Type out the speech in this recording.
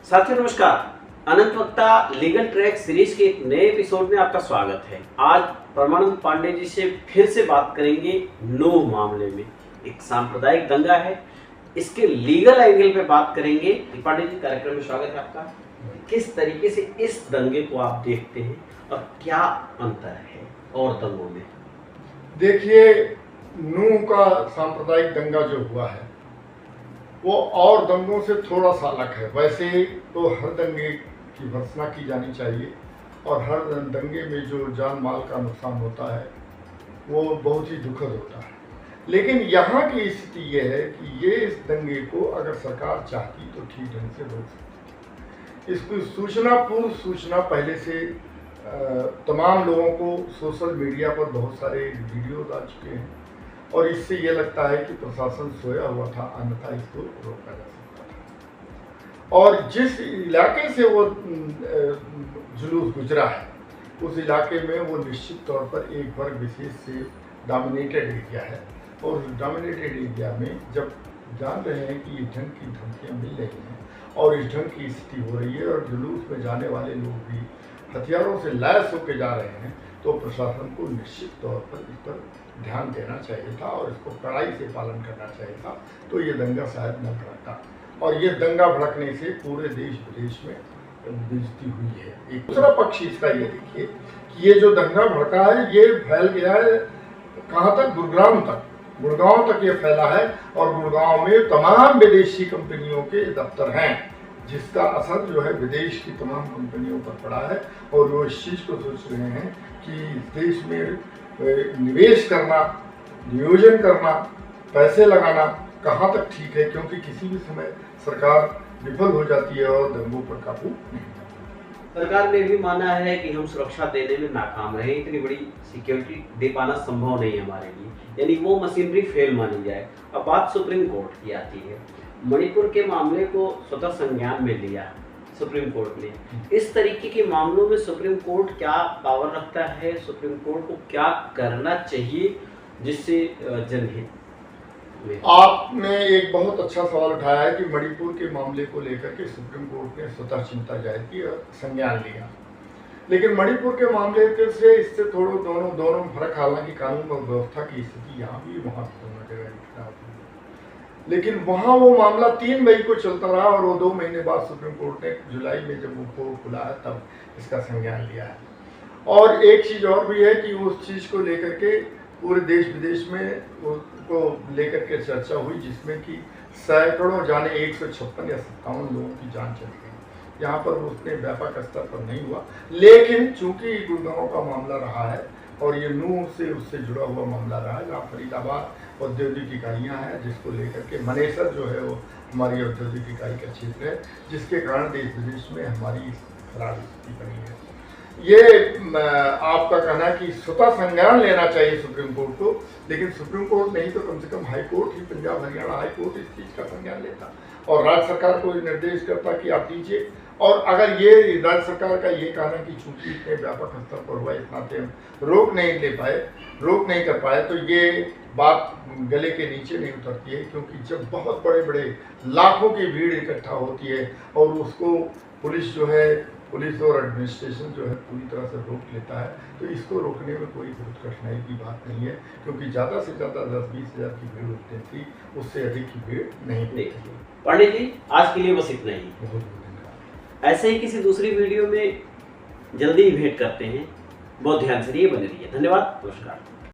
साथियों नमस्कार। अनंत वक्ता लीगल ट्रैक सीरीज के एक नए एपिसोड में आपका स्वागत है। आज परमानंद पांडे जी से फिर से बात करेंगे नूह मामले में। एक सांप्रदायिक दंगा है, इसके लीगल एंगल पे बात करेंगे। पांडे जी, कार्यक्रम में स्वागत है आपका। किस तरीके से इस दंगे को आप देखते हैं और क्या अंतर है और दंगों में? देखिए, नूह का सांप्रदायिक दंगा जो हुआ है वो और दंगों से थोड़ा सा अलग है। वैसे तो हर दंगे की भर्त्सना की जानी चाहिए और हर दंगे में जो जान माल का नुकसान होता है वो बहुत ही दुखद होता है। लेकिन यहाँ की स्थिति ये है कि ये इस दंगे को अगर सरकार चाहती तो ठीक ढंग से रोक सकती। इसकी पूर्व सूचना पहले से तमाम लोगों को सोशल मीडिया पर बहुत सारे वीडियोज आ चुके हैं और इससे ये लगता है कि प्रशासन सोया हुआ था, अन्यथा इसको रोका जा सकता था। और जिस इलाके से वो जुलूस गुजरा है उस इलाके में वो निश्चित तौर पर एक वर्ग विशेष से डोमिनेटेड एरिया है और डोमिनेटेड एरिया में जब जान रहे हैं कि इस ढंग की धमकियाँ मिल रही हैं और इस ढंग की स्थिति हो रही है और जुलूस में जाने वाले लोग भी हथियारों से लैस होकर जा रहे हैं, तो प्रशासन को निश्चित तौर पर इस पर ध्यान देना चाहिए था और इसको कड़ाई से पालन करना चाहिए था, तो ये दंगा शायद न भड़कता। और ये दंगा भड़कने से पूरे देश विदेश में बेइज्जती हुई है। एक दूसरा पक्ष इसका ये देखिए कि ये जो दंगा भड़का है ये फैल गया है कहाँ तक? गुड़गांव तक ये फैला है और गुड़गांव में तमाम विदेशी कंपनियों के दफ्तर हैं, जिसका असर जो है विदेश की तमाम कंपनियों पर पड़ा है और वो इस चीज़ को सोच रहे हैं कि देश में निवेश करना, नियोजन करना, पैसे लगाना कहाँ तक ठीक है, क्योंकि किसी भी समय सरकार विफल हो जाती है और दंगों पर काबू नहीं। सरकार ने भी माना है कि हम सुरक्षा देने में नाकाम रहे, इतनी बड़ी सिक्योरिटी दे पाना संभव नहीं हमारे लिए, यानी वो मशीनरी फेल मानी जाए। अब बात सुप्रीम कोर्ट की आती है। मणिपुर के मामले को स्वतः संज्ञान में लिया सुप्रीम कोर्ट ने। इस तरीके के मामलों में सुप्रीम कोर्ट क्या पावर रखता है? सुप्रीम कोर्ट को क्या करना चाहिए जिससे जनहित में? आपने एक बहुत अच्छा सवाल उठाया है कि मणिपुर के मामले को लेकर के सुप्रीम कोर्ट ने स्वतः चिंता जाहिर की और संज्ञान लिया। लेकिन मणिपुर के मामले से इससे दोनों फर्क, हालांकि कानून और व्यवस्था की स्थिति यहाँ भी वहाँ दोनों जगह दिखता है, लेकिन वहाँ वो मामला 3 मई को चलता रहा और वो 2 महीने बाद सुप्रीम कोर्ट ने जुलाई में जब वो कोर्ट खुला है तब इसका संज्ञान लिया है। और एक चीज़ और भी है कि उस चीज़ को लेकर के पूरे देश विदेश में उसको लेकर के चर्चा हुई, जिसमें कि सैकड़ों जाने 156 या 57 लोगों की जान चली गई। यहाँ पर उसने व्यापक स्तर पर नहीं हुआ, लेकिन चूंकि गुड़गांव का मामला रहा है और ये नूह से उससे जुड़ा हुआ मामला रहा है, जहाँ फरीदाबाद औद्योगिक इकाइयाँ हैं, जिसको लेकर के मनेसर जो है वो हमारी औद्योगिक इकाई का क्षेत्र है, जिसके कारण देश विदेश में हमारी खराब स्थिति बनी है। ये आपका कहना है कि स्वतः संज्ञान लेना चाहिए सुप्रीम कोर्ट को, लेकिन सुप्रीम कोर्ट नहीं तो कम से कम हाई कोर्ट ही, पंजाब हरियाणा हाई कोर्ट इस चीज़ का संज्ञान लेता और राज्य सरकार को निर्देश करता कि आप दीजिए। और अगर ये राज्य सरकार का ये कहना है कि चूंकि इतने व्यापक स्तर पर हुआ, इतना रोक नहीं कर पाए, तो ये बात गले के नीचे नहीं उतरती है, क्योंकि जब बहुत बड़े बड़े लाखों की भीड़ इकट्ठा होती है और उसको पुलिस और एडमिनिस्ट्रेशन जो है पूरी तरह से रोक लेता है, तो इसको रोकने में कोई बहुत कठिनाई की बात नहीं है, क्योंकि ज़्यादा से ज़्यादा 10-20 हज़ार की भीड़ होती थी, उससे अधिक की भीड़ नहीं देखी। पांडे जी, आज के लिए बस इतना ही। बहुत ऐसे ही किसी दूसरी वीडियो में जल्दी ही भेंट करते हैं। बहुत ध्यान से रहिए, बने रहिए। धन्यवाद, नमस्कार।